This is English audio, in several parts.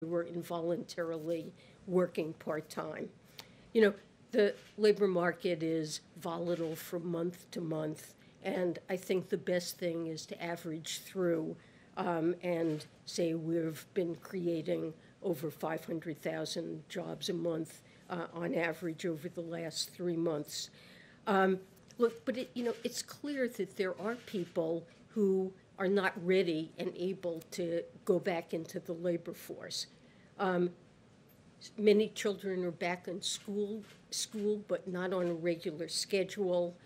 were involuntarily working part-time. You know, the labor market is volatile from month to month, and I think the best thing is to average through and say we've been creating over 500,000 jobs a month on average over the last 3 months. Look, but it's clear that there are people who are not ready and able to go back into the labor force. Many children are back in school, but not on a regular schedule.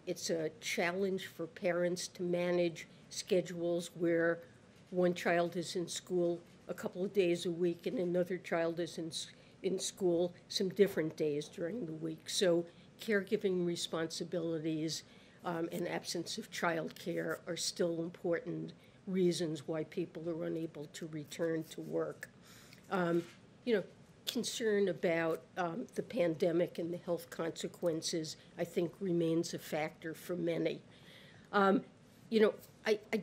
It's a challenge for parents to manage schedules where one child is in school a couple of days a week and another child is in school some different days during the week. So caregiving responsibilities and absence of child care are still important reasons why people are unable to return to work. Concern about the pandemic and the health consequences, I think, remains a factor for many. I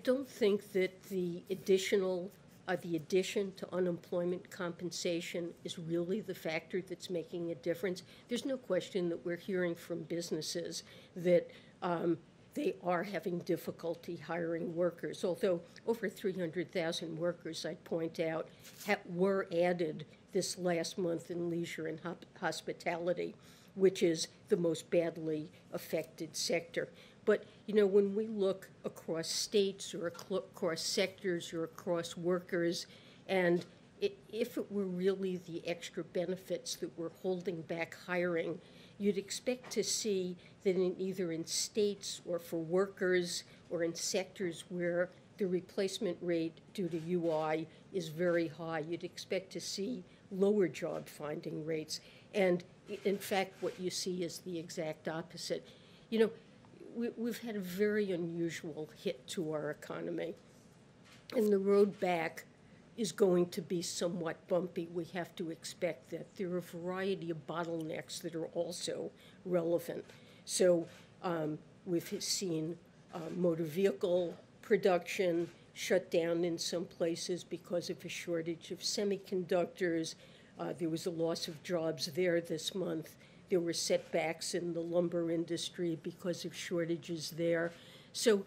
don't think that the addition to unemployment compensation is really the factor that's making a difference. There's no question that we're hearing from businesses that they are having difficulty hiring workers, although over 300,000 workers, I'd point out, were added this last month in leisure and hospitality, which is the most badly affected sector. But, when we look across states or across sectors or across workers, and if it were really the extra benefits that were holding back hiring, you'd expect to see that either in states or for workers or in sectors where the replacement rate due to UI is very high, you'd expect to see lower job finding rates. And in fact, what you see is the exact opposite. We've had a very unusual hit to our economy, and the road back is going to be somewhat bumpy. We have to expect that. There are a variety of bottlenecks that are also relevant. So we've seen motor vehicle production shut down in some places because of a shortage of semiconductors. There was a loss of jobs there this month. There were setbacks in the lumber industry because of shortages there. So,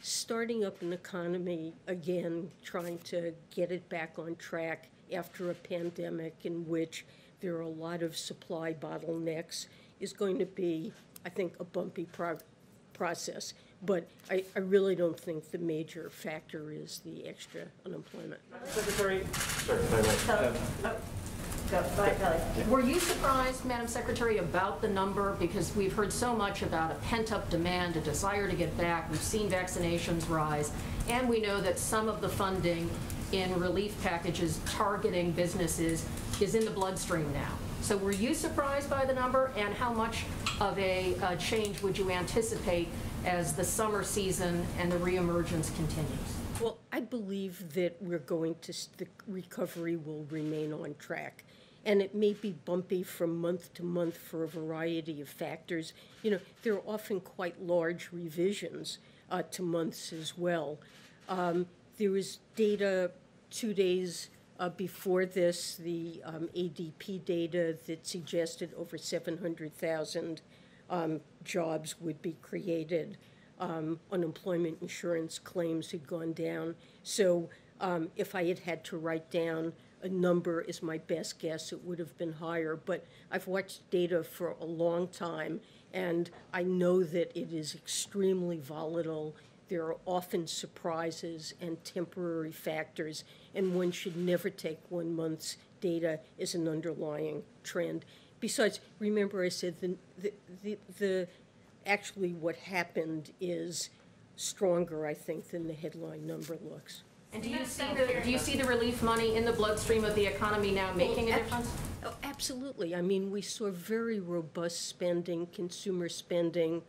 starting up an economy again, trying to get it back on track after a pandemic in which there are a lot of supply bottlenecks is going to be, I think, a bumpy process. But I really don't think the major factor is the extra unemployment. Secretary, were you surprised, Madam Secretary, about the number? Because we've heard so much about a pent-up demand, a desire to get back. We've seen vaccinations rise, and we know that some of the funding in relief packages targeting businesses is in the bloodstream now. So were you surprised by the number, and how much of a change would you anticipate as the summer season and the reemergence continues? Well, I believe that the recovery will remain on track. And it may be bumpy from month to month for a variety of factors. There are often quite large revisions to months as well. There was data 2 days before this, the ADP data that suggested over 700,000 jobs would be created. Unemployment insurance claims had gone down. So if I had to write down a number as my best guess, it would have been higher. But I've watched data for a long time, and I know that it is extremely volatile. There are often surprises and temporary factors, and one should never take 1 month's data as an underlying trend. Besides, remember I said actually what happened is stronger, I think, than the headline number looks. And do you see the relief money in the bloodstream of the economy now making a difference? Oh, absolutely. I mean, we saw very robust spending, consumer spending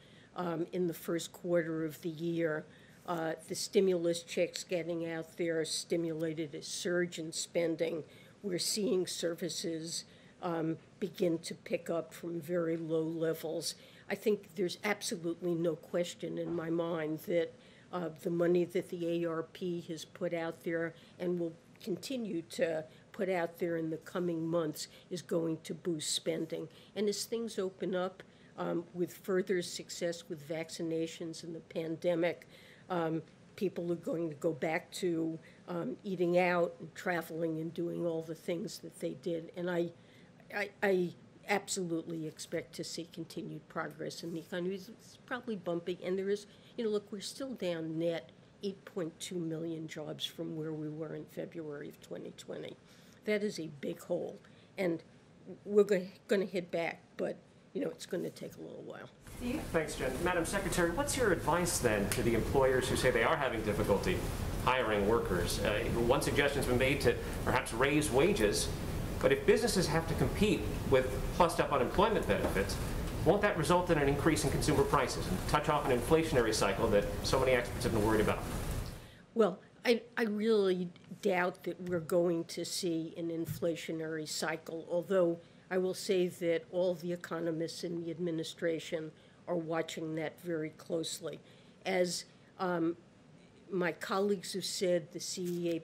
in the first quarter of the year. The stimulus checks getting out there stimulated a surge in spending. We're seeing services begin to pick up from very low levels. I think there's absolutely no question in my mind that the money that the ARP has put out there and will continue to put out there in the coming months is going to boost spending. And as things open up with further success with vaccinations and the pandemic, people are going to go back to eating out and traveling and doing all the things that they did. And I absolutely expect to see continued progress in the economy. It's probably bumpy, and there is, look, we're still down net 8.2 million jobs from where we were in February of 2020. That is a big hole, and we're going to hit back, but it's going to take a little while. Steve? Thanks, Jen. Madam Secretary, what's your advice then to the employers who say they are having difficulty hiring workers? One suggestion has been made to perhaps raise wages, but if businesses have to compete with plussed-up unemployment benefits, won't that result in an increase in consumer prices and touch off an inflationary cycle that so many experts have been worried about? Well, I really doubt that we're going to see an inflationary cycle, although I will say that all the economists in the administration are watching that very closely. As my colleagues have said, the CEA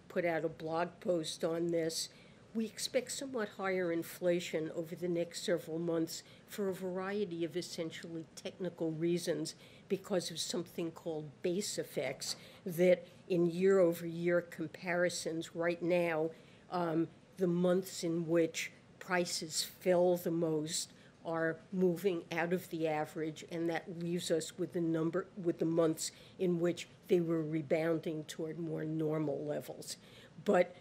put out a blog post on this. We expect somewhat higher inflation over the next several months for a variety of essentially technical reasons because of something called base effects that in year-over-year comparisons right now, the months in which prices fell the most are moving out of the average, and that leaves us with the months in which they were rebounding toward more normal levels. But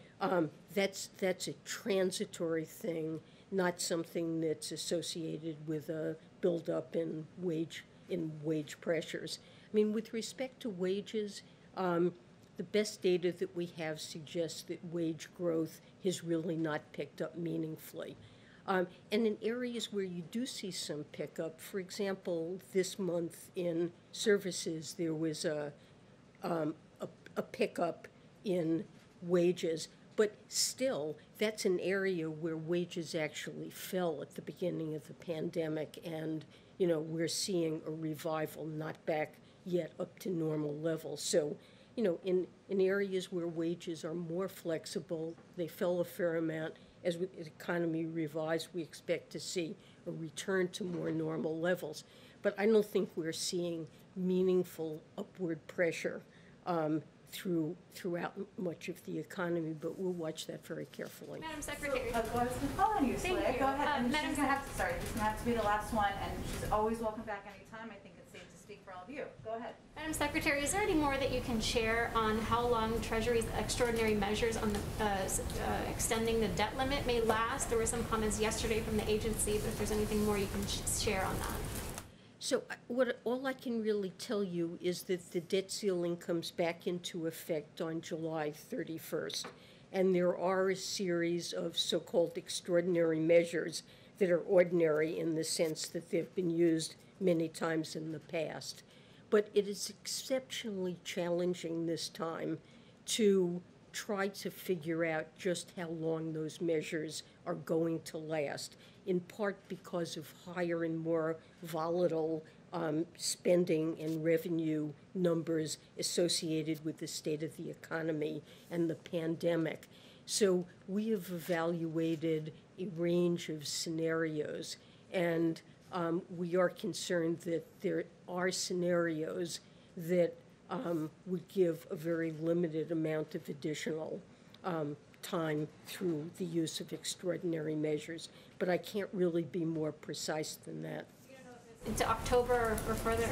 that's a transitory thing, not something that's associated with a buildup in wage pressures. I mean, with respect to wages, the best data that we have suggests that wage growth has really not picked up meaningfully. And in areas where you do see some pickup, for example, this month in services, there was a pickup in wages, but still, that's an area where wages actually fell at the beginning of the pandemic, and we're seeing a revival, not back yet up to normal levels. So, in areas where wages are more flexible, they fell a fair amount. As the economy revives, we expect to see a return to more normal levels. But I don't think we're seeing meaningful upward pressure throughout much of the economy, but we'll watch that very carefully. Madam Secretary. I was going to call on you, Thank Slay. you. Go ahead. And Madam she's going to have to, sorry, this is going to have to be the last one, and she's always welcome back anytime. I think it's safe to speak for all of you. Go ahead. Madam Secretary, is there any more that you can share on how long Treasury's extraordinary measures on the extending the debt limit may last? There were some comments yesterday from the agency, but if there's anything more you can share on that. So all I can really tell you is that the debt ceiling comes back into effect on July 31st. And there are a series of so-called extraordinary measures that are ordinary in the sense that they've been used many times in the past. But it is exceptionally challenging this time to try to figure out just how long those measures are going to last, in part because of higher and more volatile spending and revenue numbers associated with the state of the economy and the pandemic. So we have evaluated a range of scenarios, and we are concerned that there are scenarios that would give a very limited amount of additional time through the use of extraordinary measures. But I can't really be more precise than that. Into October or further?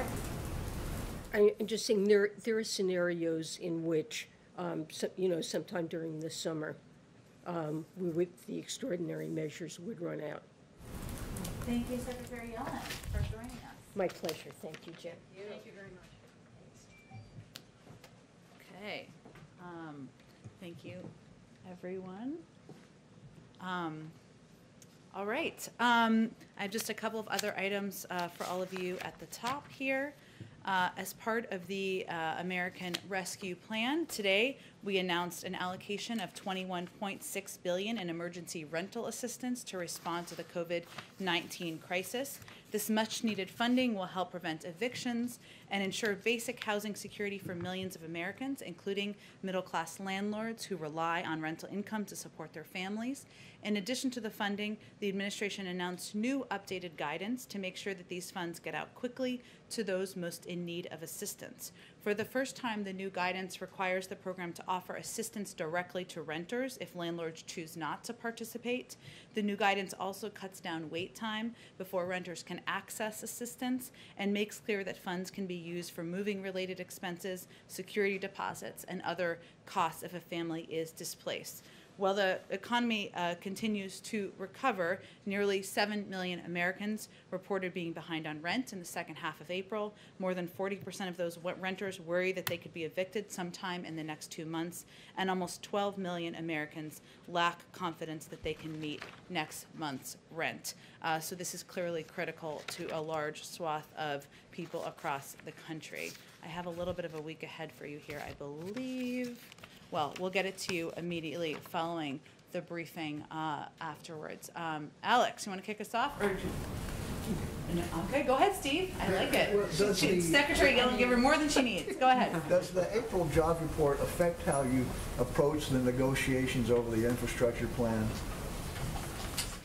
I'm just saying there are scenarios in which, sometime during the summer, the extraordinary measures would run out. Thank you, Secretary Yellen, for joining us. My pleasure. Thank you, Jen. Thank you very much. Okay. Thank you, everyone. All right. I have just a couple of other items for all of you at the top here. As part of the American Rescue Plan, today we announced an allocation of $21.6 billion in emergency rental assistance to respond to the COVID-19 crisis. This much-needed funding will help prevent evictions and ensure basic housing security for millions of Americans, including middle-class landlords who rely on rental income to support their families. In addition to the funding, the administration announced new updated guidance to make sure that these funds get out quickly to those most in need of assistance. For the first time, the new guidance requires the program to offer assistance directly to renters if landlords choose not to participate. The new guidance also cuts down wait time before renters can access assistance and makes clear that funds can be used for moving-related expenses, security deposits, and other costs if a family is displaced. While the economy continues to recover, nearly 7 million Americans reported being behind on rent in the second half of April. More than 40% of those renters worry that they could be evicted sometime in the next 2 months, and almost 12 million Americans lack confidence that they can meet next month's rent. So this is clearly critical to a large swath of people across the country. I have a little bit of a week ahead for you here, I believe. Well, we'll get it to you immediately following the briefing afterwards. Alex, you want to kick us off? Okay, go ahead, Steve. I like it. Well, Secretary Yellen, give her more than she needs. Go ahead. Does the April jobs report affect how you approach the negotiations over the infrastructure plan?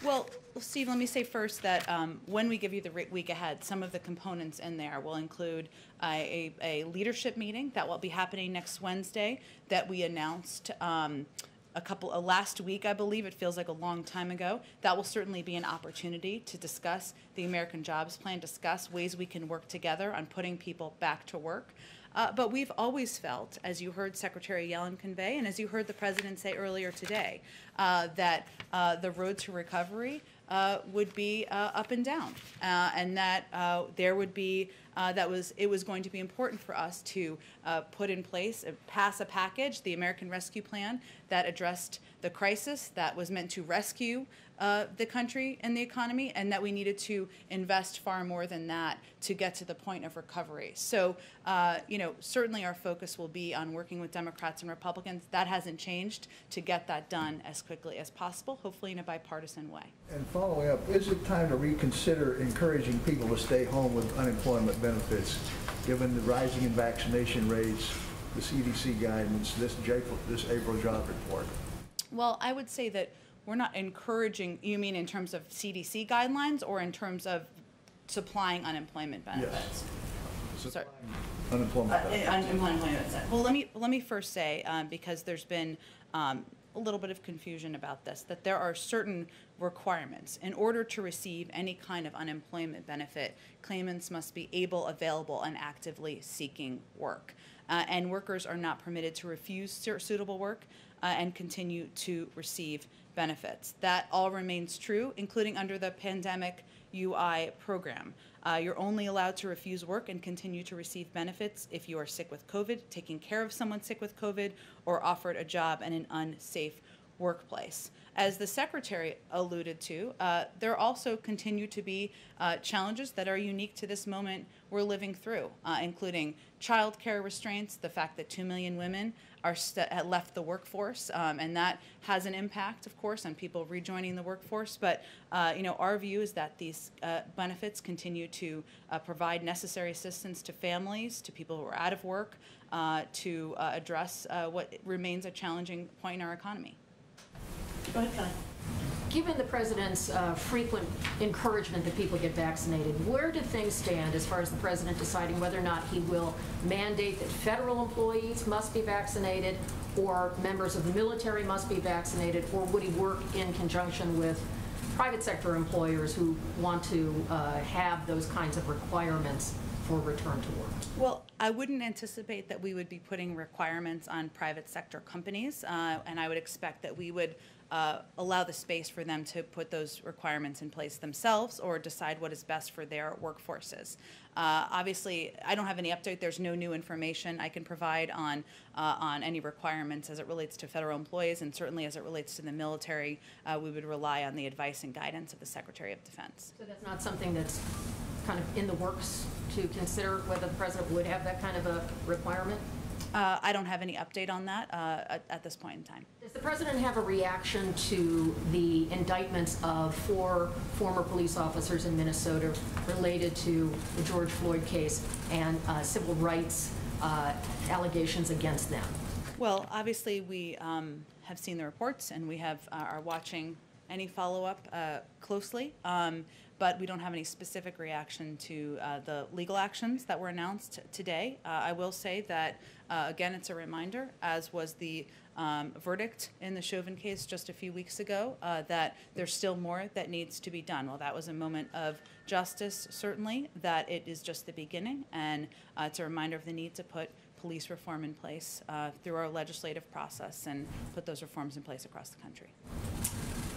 Well, Steve, let me say first that when we give you the week ahead, some of the components in there will include a leadership meeting that will be happening next Wednesday that we announced last week, I believe. It feels like a long time ago. That will certainly be an opportunity to discuss the American Jobs Plan, discuss ways we can work together on putting people back to work. But we've always felt, as you heard Secretary Yellen convey, and as you heard the President say earlier today, that the road to recovery would be up and down, and that there would be it was going to be important for us to put in place, pass a package, the American Rescue Plan, that addressed the crisis, that was meant to rescue the country and the economy, and that we needed to invest far more than that to get to the point of recovery. So, certainly our focus will be on working with Democrats and Republicans. That hasn't changed, to get that done as quickly as possible, hopefully in a bipartisan way. And following up, is it time to reconsider encouraging people to stay home with unemployment benefits, given the rising in vaccination rates, the CDC guidance, this April job report? Well, I would say that we're not encouraging, you mean in terms of CDC guidelines or in terms of supplying unemployment benefits? Yes. Sorry. Unemployment benefits. Unemployment benefits. Well, let me first say, because there's been a little bit of confusion about this, that there are certain requirements. In order to receive any kind of unemployment benefit, claimants must be able, available, and actively seeking work. And workers are not permitted to refuse suitable work and continue to receive benefits. That all remains true, including under the pandemic UI program. You're only allowed to refuse work and continue to receive benefits if you are sick with COVID, taking care of someone sick with COVID, or offered a job in an unsafe workplace. As the Secretary alluded to, there also continue to be challenges that are unique to this moment we're living through, including child care restraints, the fact that 2 million women are left the workforce, and that has an impact, of course, on people rejoining the workforce. But our view is that these benefits continue to provide necessary assistance to families, to people who are out of work, to address what remains a challenging point in our economy. Go ahead, Kelly. Given the President's frequent encouragement that people get vaccinated, where do things stand as far as the President deciding whether or not he will mandate that federal employees must be vaccinated, or members of the military must be vaccinated, or would he work in conjunction with private sector employers who want to have those kinds of requirements for return to work? Well, I wouldn't anticipate that we would be putting requirements on private sector companies, and I would expect that we would allow the space for them to put those requirements in place themselves or decide what is best for their workforces. Obviously, I don't have any update. There's no new information I can provide on any requirements as it relates to federal employees, and certainly as it relates to the military, we would rely on the advice and guidance of the Secretary of Defense. So that's not something that's kind of in the works to consider whether the President would have that kind of a requirement? I don't have any update on that at this point in time. Does the president have a reaction to the indictments of 4 former police officers in Minnesota related to the George Floyd case and civil rights allegations against them? Well, obviously, we have seen the reports, and we are watching any follow-up closely, but we don't have any specific reaction to the legal actions that were announced today. I will say that, again, it's a reminder, as was the verdict in the Chauvin case just a few weeks ago, that there's still more that needs to be done. Well, that was a moment of justice, certainly, that it is just the beginning, and it's a reminder of the need to put police reform in place through our legislative process and put those reforms in place across the country.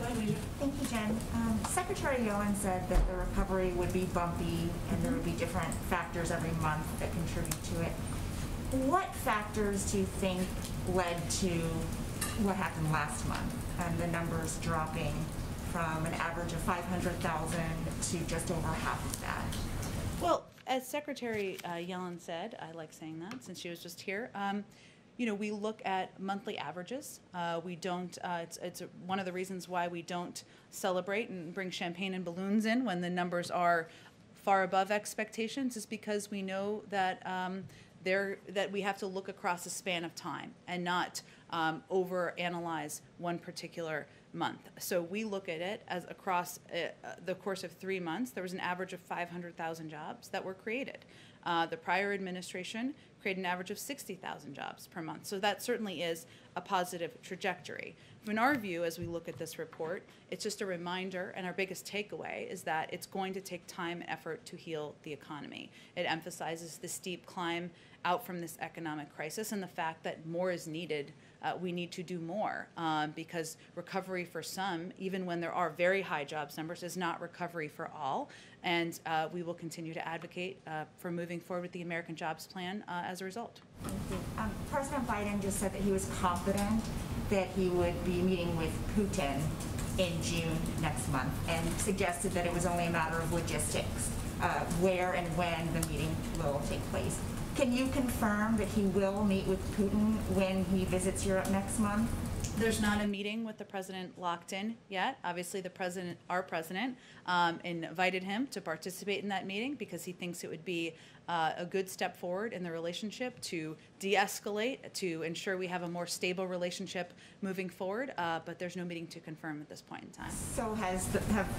Thank you, Jen. Secretary Yellen said that the recovery would be bumpy and there would be different factors every month that contribute to it. What factors do you think led to what happened last month and the numbers dropping from an average of 500,000 to just over half of that? Well, as Secretary Yellen said, I like saying that since she was just here, you know, we look at monthly averages. We don't, it's one of the reasons why we don't celebrate and bring champagne and balloons in when the numbers are far above expectations, is because we know that that we have to look across a span of time and not overanalyze one particular month. So we look at it as across the course of 3 months, there was an average of 500,000 jobs that were created. The prior administration created an average of 60,000 jobs per month. So that certainly is a positive trajectory. In our view, as we look at this report, it's just a reminder, and our biggest takeaway is that it's going to take time and effort to heal the economy. It emphasizes the steep climb out from this economic crisis and the fact that more is needed. We need to do more because recovery for some, even when there are very high jobs numbers, is not recovery for all. And we will continue to advocate for moving forward with the American Jobs Plan as a result. Thank you. President Biden just said that he was confident that he would be meeting with Putin in June next month and suggested that it was only a matter of logistics, where and when the meeting will take place. Can you confirm that he will meet with Putin when he visits Europe next month? There's not a meeting with the president locked in yet. Obviously, our president, invited him to participate in that meeting because he thinks it would be a good step forward in the relationship to de-escalate, to ensure we have a more stable relationship moving forward. But there's no meeting to confirm at this point in time. So have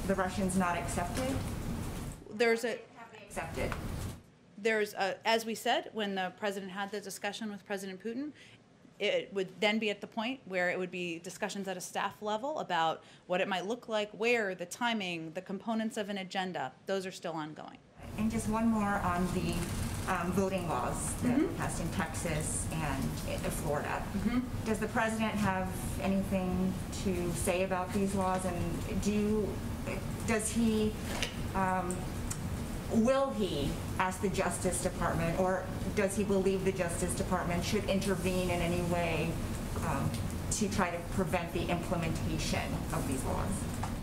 the Russians not accepted? Have they accepted? There's, as we said, when the president had the discussion with President Putin, it would then be at the point where it would be discussions at a staff level about what it might look like, where, the timing, the components of an agenda. Those are still ongoing. And just one more on the voting laws that were passed in Texas and Florida. Does the president have anything to say about these laws? And does he, will he ask the Justice Department, or does he believe the Justice Department should intervene in any way to try to prevent the implementation of these laws?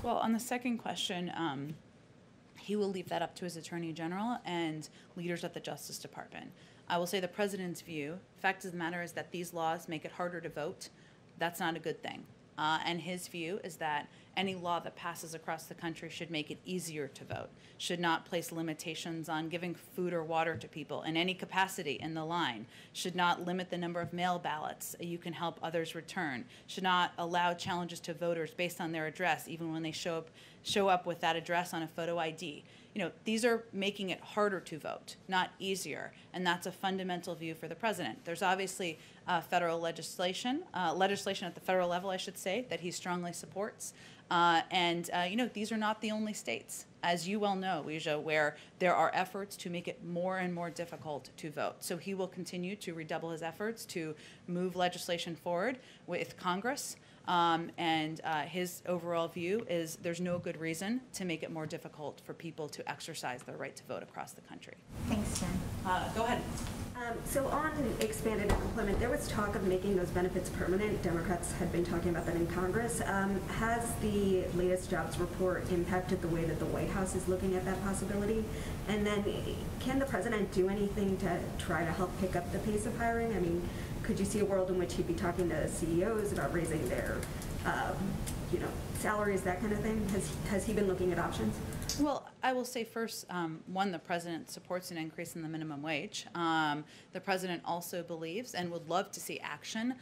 Well, on the second question, he will leave that up to his Attorney General and leaders at the Justice Department. I will say the president's view, fact of the matter is that these laws make it harder to vote. That's not a good thing. And his view is that any law that passes across the country should make it easier to vote, should not place limitations on giving food or water to people in any capacity in the line, should not limit the number of mail ballots you can help others return, should not allow challenges to voters based on their address, even when they show up with that address on a photo ID. You know, these are making it harder to vote, not easier, and that's a fundamental view for the president. There's obviously federal legislation at the federal level, I should say, that he strongly supports. You know, these are not the only states, as you well know, Weijia, where there are efforts to make it more and more difficult to vote. So he will continue to redouble his efforts to move legislation forward with Congress And his overall view is there's no good reason to make it more difficult for people to exercise their right to vote across the country. Thanks, Jen. Go ahead. So on expanded unemployment, there was talk of making those benefits permanent. Democrats had been talking about that in Congress. Has the latest jobs report impacted the way that the White House is looking at that possibility? And then can the president do anything to try to help pick up the pace of hiring? I mean, could you see a world in which he'd be talking to CEOs about raising their salaries, that kind of thing? Has he been looking at options? Well, I will say first, one, the president supports an increase in the minimum wage. The president also believes and would love to see action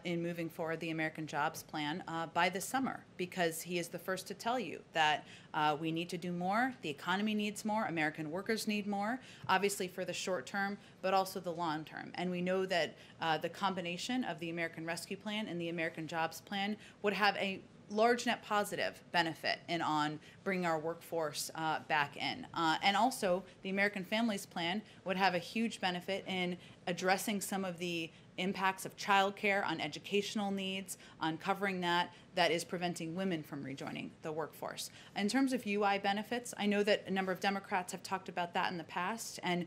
in moving forward the American Jobs Plan by this summer, because he is the first to tell you that we need to do more, the economy needs more, American workers need more, obviously for the short term, but also the long term. And we know that the combination of the American Rescue Plan and the American Jobs Plan would have a large net positive benefit on bringing our workforce back in. And also, the American Families Plan would have a huge benefit in addressing some of the impacts of childcare on educational needs, on covering that is preventing women from rejoining the workforce. In terms of UI benefits, I know that a number of Democrats have talked about that in the past, and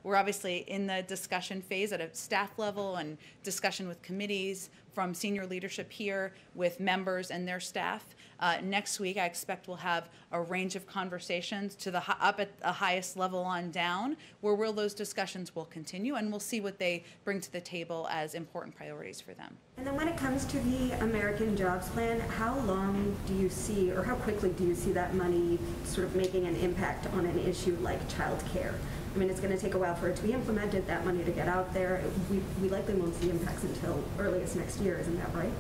we're obviously in the discussion phase at a staff level and discussion with committees from senior leadership here with members and their staff. Next week, I expect we'll have a range of conversations to up at the highest level on down, where those discussions will continue, and we'll see what they bring to the table as important priorities for them. And then when it comes to the American Jobs Plan, how long do you see, or how quickly do you see that money sort of making an impact on an issue like child care? I mean, it's going to take a while for it to be implemented, that money to get out there. We likely won't see impacts until earliest next year, isn't that right?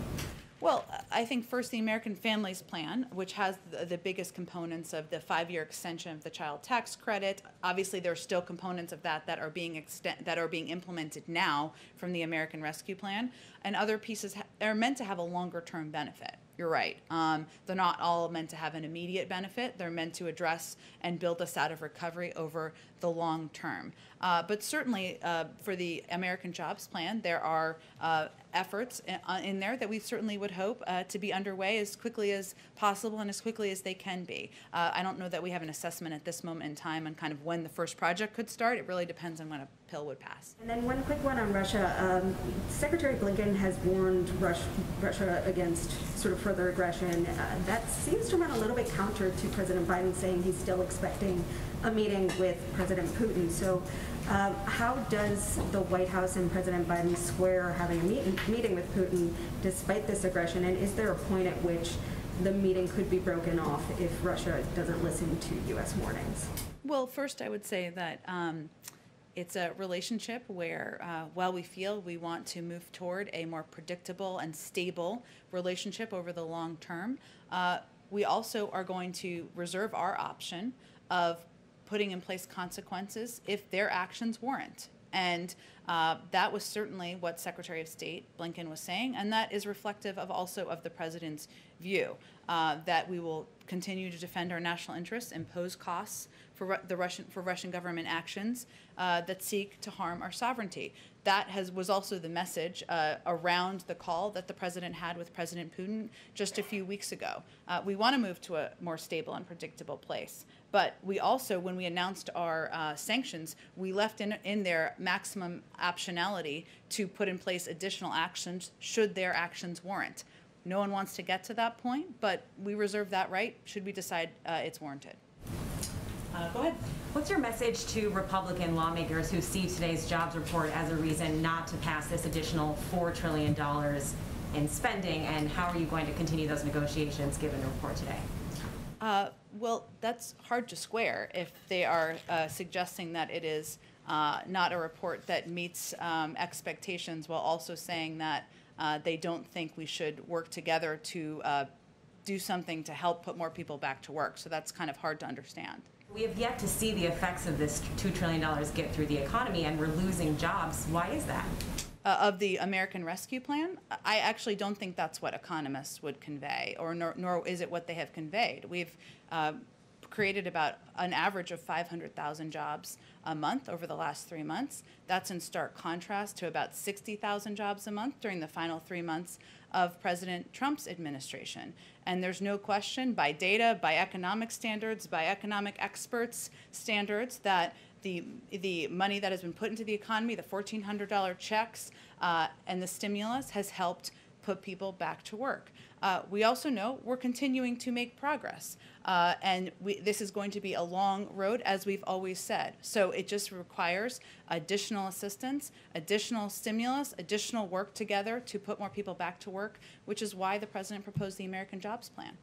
Well, I think first the American Families Plan, which has the biggest components of the 5-year extension of the child tax credit. Obviously, there are still components of that are being implemented now from the American Rescue Plan, and other pieces are meant to have a longer-term benefit. You're right. They're not all meant to have an immediate benefit. They're meant to address and build us out of recovery over the long term. But certainly for the American Jobs Plan, there are efforts in there that we certainly would hope to be underway as quickly as possible and as quickly as they can be. I don't know that we have an assessment at this moment in time on kind of when the first project could start. It really depends on when a bill would pass. And then one quick one on Russia. Secretary Blinken has warned Russia against sort of further aggression. That seems to run a little bit counter to President Biden saying he's still expecting a meeting with President Putin. So how does the White House and President Biden square having a meeting with Putin despite this aggression? And is there a point at which the meeting could be broken off if Russia doesn't listen to U.S. warnings? Well, first I would say that it's a relationship where while we feel we want to move toward a more predictable and stable relationship over the long term, we also are going to reserve our option of putting in place consequences if their actions warrant. And that was certainly what Secretary of State Blinken was saying, and that is reflective of also of the president's view, that we will continue to defend our national interests, impose costs for Russian government actions that seek to harm our sovereignty. That was also the message around the call that the president had with President Putin just a few weeks ago. We want to move to a more stable and predictable place. But we also, when we announced our sanctions, we left in there maximum optionality to put in place additional actions should their actions warrant. No one wants to get to that point, but we reserve that right should we decide it's warranted. Go ahead. What's your message to Republican lawmakers who see today's jobs report as a reason not to pass this additional $4 trillion in spending, and how are you going to continue those negotiations given the report today? Well, that's hard to square if they are suggesting that it is not a report that meets expectations while also saying that they don't think we should work together to do something to help put more people back to work. So that's kind of hard to understand. We have yet to see the effects of this $2 trillion get through the economy, and we're losing jobs. Why is that? Of the American Rescue Plan, I actually don't think that's what economists would convey, or nor is it what they have conveyed. We've created about an average of 500,000 jobs a month over the last 3 months. That's in stark contrast to about 60,000 jobs a month during the final 3 months of President Trump's administration. And there's no question, by data, by economic standards, by economic experts' standards, that the money that has been put into the economy, the $1,400 checks and the stimulus, has helped put people back to work. We also know we're continuing to make progress. And this is going to be a long road, as we've always said. So it just requires additional assistance, additional stimulus, additional work together to put more people back to work, which is why the President proposed the American Jobs Plan.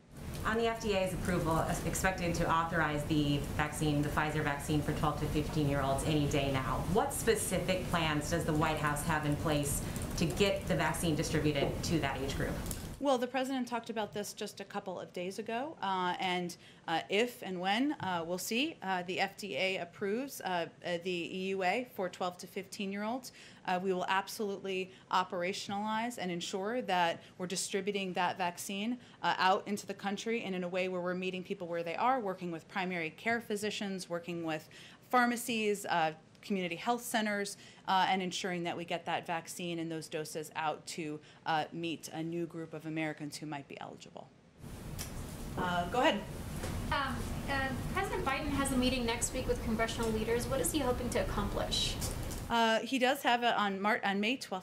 On the FDA's approval, expected to authorize the vaccine, the Pfizer vaccine for 12 to 15-year-olds any day now, what specific plans does the White House have in place to get the vaccine distributed to that age group? Well, the President talked about this just a couple of days ago, and if and when, we'll see, the FDA approves the EUA for 12 to 15-year-olds, we will absolutely operationalize and ensure that we're distributing that vaccine out into the country and in a way where we're meeting people where they are, working with primary care physicians, working with pharmacies, community health centers, and ensuring that we get that vaccine and those doses out to meet a new group of Americans who might be eligible. Go ahead. President Biden has a meeting next week with congressional leaders. What is he hoping to accomplish? He does have it on May 12th.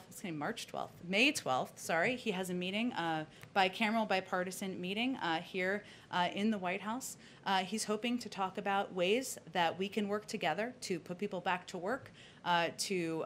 May 12th, sorry. He has a meeting, bicameral, bipartisan meeting here in the White House. He's hoping to talk about ways that we can work together to put people back to work, to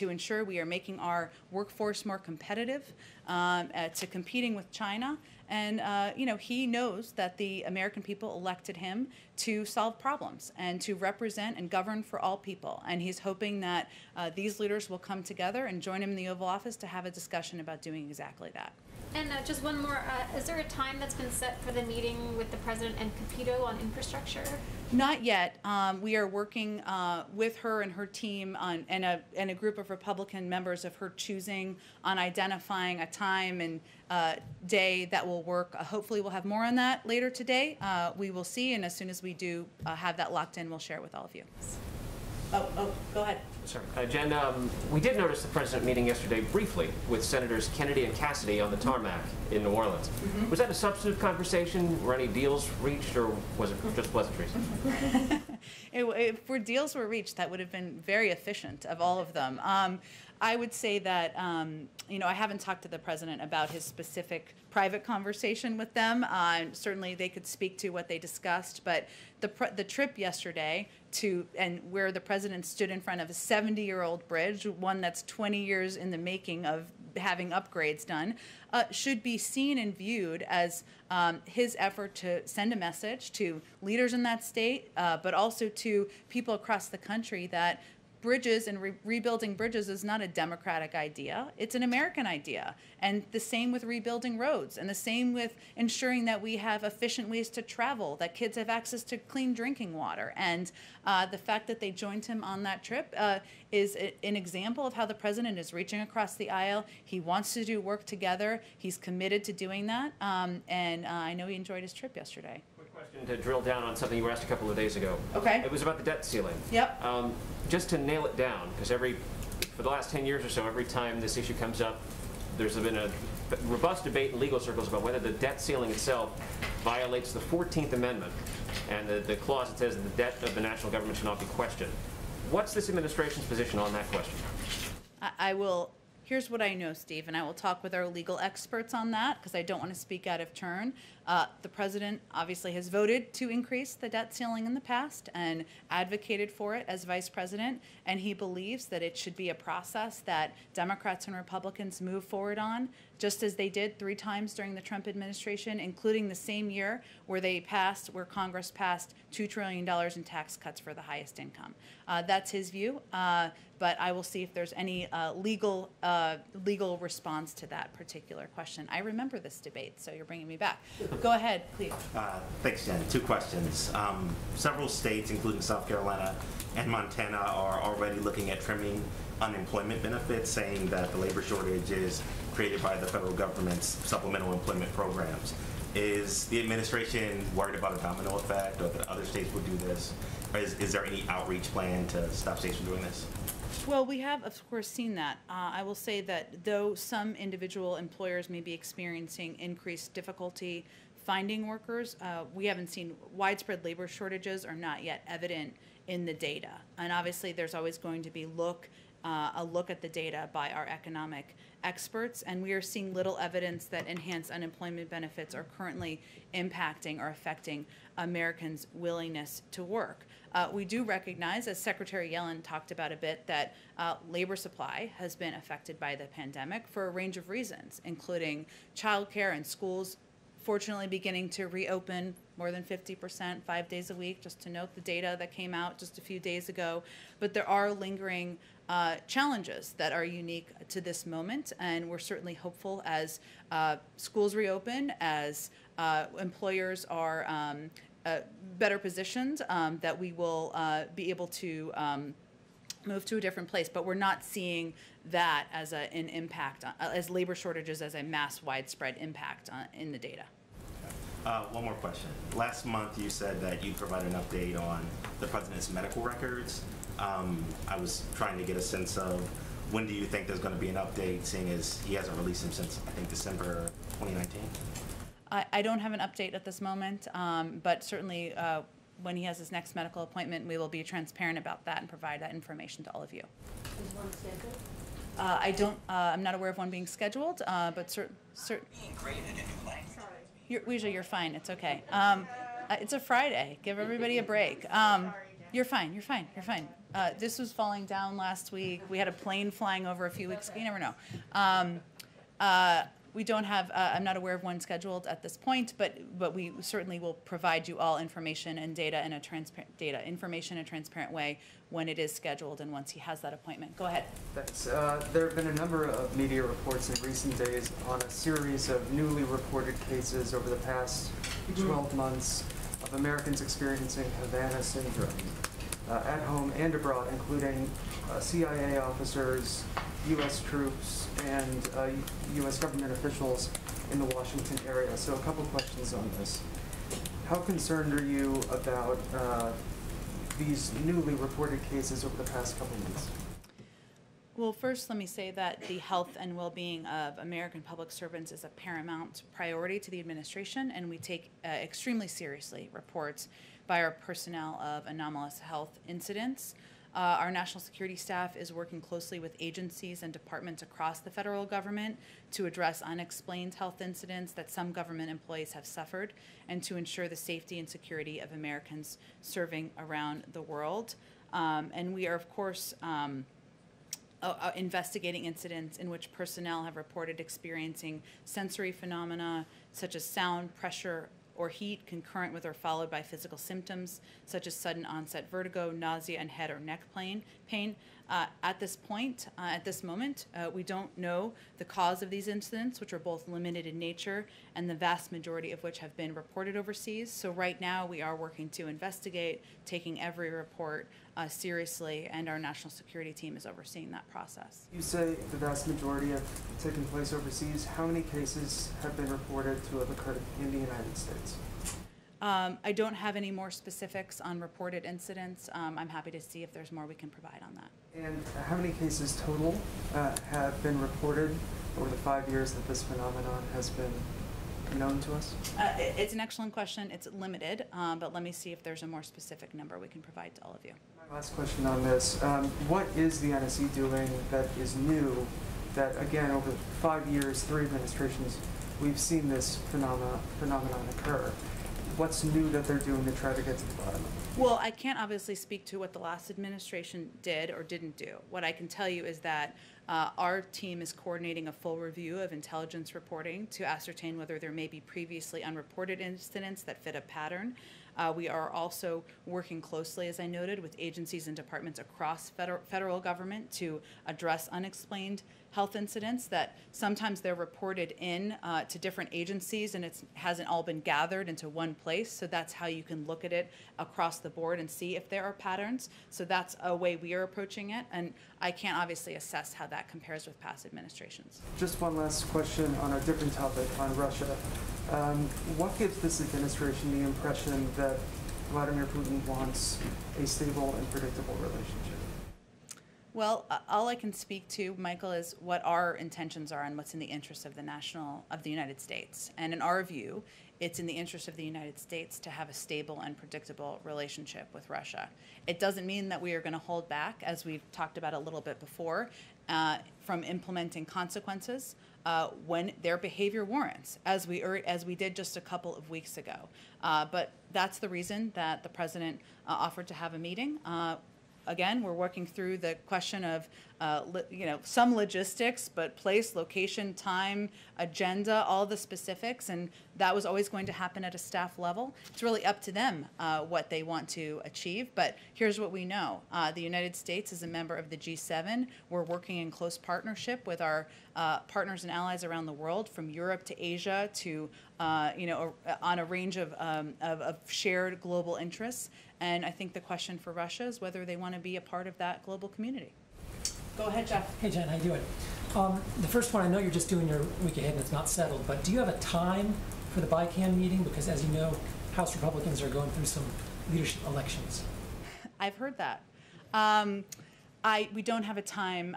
ensure we are making our workforce more competitive, to competing with China. And, you know, he knows that the American people elected him to solve problems and to represent and govern for all people. And he's hoping that these leaders will come together and join him in the Oval Office to have a discussion about doing exactly that. And just one more, is there a time that's been set for the meeting with the President and Capito on infrastructure? Not yet. We are working with her and her team on, and a group of Republican members of her choosing on identifying a time and day that will work. Hopefully we'll have more on that later today. We will see, and as soon as we do have that locked in, we'll share it with all of you. Oh, go ahead. Sorry. Jen, we did notice the President meeting yesterday briefly with Senators Kennedy and Cassidy on the tarmac in New Orleans. Mm-hmm. Was that a substantive conversation? Were any deals reached, or was it just pleasantries? If deals were reached, that would have been very efficient of all of them. I would say that, you know, I haven't talked to the President about his specific private conversation with them. Certainly they could speak to what they discussed, but the trip yesterday and where the President stood in front of a 70-year-old bridge, one that's 20 years in the making of having upgrades done, should be seen and viewed as his effort to send a message to leaders in that state, but also to people across the country that bridges and rebuilding bridges is not a Democratic idea. It's an American idea. And the same with rebuilding roads, and the same with ensuring that we have efficient ways to travel, that kids have access to clean drinking water. And the fact that they joined him on that trip is an example of how the President is reaching across the aisle. He wants to do work together. He's committed to doing that. And I know he enjoyed his trip yesterday. Question to drill down on something you were asked a couple of days ago. Okay. It was about the debt ceiling. Yep. Just to nail it down, because for the last 10 years or so, every time this issue comes up, there's been a robust debate in legal circles about whether the debt ceiling itself violates the 14th Amendment and the clause that says that the debt of the national government should not be questioned. What's this administration's position on that question? Here's what I know, Steve, and I will talk with our legal experts on that because I don't want to speak out of turn. The President obviously has voted to increase the debt ceiling in the past and advocated for it as Vice President, and he believes that it should be a process that Democrats and Republicans move forward on, just as they did 3 times during the Trump administration, including the same year where Congress passed $2 trillion in tax cuts for the highest income. That's his view, but I will see if there's any legal response to that particular question. I remember this debate, so you're bringing me back. Go ahead, please. Thanks, Jen. 2 questions. Several states, including South Carolina and Montana, are already looking at trimming unemployment benefits, saying that the labor shortage is created by the federal government's supplemental employment programs. Is the administration worried about a domino effect, or that other states would do this? Or is there any outreach plan to stop states from doing this? Well, we have, of course, seen that. I will say that though some individual employers may be experiencing increased difficulty finding workers, we haven't seen widespread labor shortages are not yet evident in the data. And obviously, there's always going to be a look at the data by our economic experts, and we are seeing little evidence that enhanced unemployment benefits are currently impacting or affecting Americans' willingness to work. We do recognize, as Secretary Yellen talked about a bit, that labor supply has been affected by the pandemic for a range of reasons, including childcare and schools fortunately beginning to reopen more than 50%, 5 days a week, just to note the data that came out just a few days ago. But there are lingering challenges that are unique to this moment, and we're certainly hopeful as schools reopen, as employers are better positioned, that we will be able to move to a different place. But we're not seeing that as an impact, as labor shortages as a mass widespread impact in the data. One more question. Last month you said that you'd provide an update on the president's medical records. I was trying to get a sense of when do you think there's going to be an update, seeing as he hasn't released them since, I think, December 2019? I don't have an update at this moment, but certainly when he has his next medical appointment, we will be transparent about that and provide that information to all of you. Is one scheduled? I'm not aware of one being scheduled, but you're fine. It's okay. It's a Friday. Give everybody a break. You're fine. You're fine. You're fine. This was falling down last week. We had a plane flying over a few weeks ago. You never know. We don't have, I'm not aware of one scheduled at this point, but we certainly will provide you all information and data in a transparent way when it is scheduled and once he has that appointment. Go ahead. Thanks. There have been a number of media reports in recent days on a series of newly reported cases over the past 12 months of Americans experiencing Havana syndrome at home and abroad, including CIA officers, U.S. troops, and U.S. government officials in the Washington area. So a couple questions on this. How concerned are you about these newly reported cases over the past couple months? Well, first, let me say that the health and well-being of American public servants is a paramount priority to the administration, and we take extremely seriously reports by our personnel of anomalous health incidents. Our national security staff is working closely with agencies and departments across the federal government to address unexplained health incidents that some government employees have suffered and to ensure the safety and security of Americans serving around the world. And we are, of course, investigating incidents in which personnel have reported experiencing sensory phenomena such as sound, pressure, or heat concurrent with or followed by physical symptoms such as sudden onset vertigo, nausea, and head or neck pain. At this moment, we don't know the cause of these incidents, which are both limited in nature and the vast majority of which have been reported overseas. So right now we are working to investigate, taking every report seriously, and our national security team is overseeing that process. You say the vast majority have taken place overseas. How many cases have been reported to have occurred in the United States? I don't have any more specifics on reported incidents. I'm happy to see if there's more we can provide on that. And how many cases total have been reported over the 5 years that this phenomenon has been known to us? It's an excellent question. It's limited, but let me see if there's a more specific number we can provide to all of you. My last question on this. What is the NSC doing that is new that, again, over 5 years, 3 administrations, we've seen this phenomenon occur? What's new that they're doing to try to get to the bottom of it? Well, I can't obviously speak to what the last administration did or didn't do. What I can tell you is that our team is coordinating a full review of intelligence reporting to ascertain whether there may be previously unreported incidents that fit a pattern. We are also working closely, as I noted, with agencies and departments across federal government to address unexplained health incidents that sometimes they're reported in to different agencies and it hasn't all been gathered into one place. So that's how you can look at it across the board and see if there are patterns. So that's a way we are approaching it. And I can't obviously assess how that compares with past administrations. Just one last question on a different topic, on Russia. What gives this administration the impression that Vladimir Putin wants a stable and predictable relationship? Well, all I can speak to, Michael, is what our intentions are and what's in the interest of the United States. And in our view, it's in the interest of the United States to have a stable and predictable relationship with Russia. It doesn't mean that we are going to hold back, as we've talked about a little bit before, from implementing consequences when their behavior warrants, as we did just a couple of weeks ago. But that's the reason that the president offered to have a meeting. Again, we're working through the question of, some logistics, but place, location, time, agenda, all the specifics, and that was always going to happen at a staff level. It's really up to them what they want to achieve, but here's what we know. The United States is a member of the G7. We're working in close partnership with our partners and allies around the world, from Europe to Asia to, on a range of shared global interests. And I think the question for Russia is whether they want to be a part of that global community. Go ahead, Jeff. Hey, Jen, how you doing? The first one, I know you're just doing your week ahead and it's not settled, but do you have a time for the BICAM meeting? Because as you know, House Republicans are going through some leadership elections. I've heard that. We don't have a time.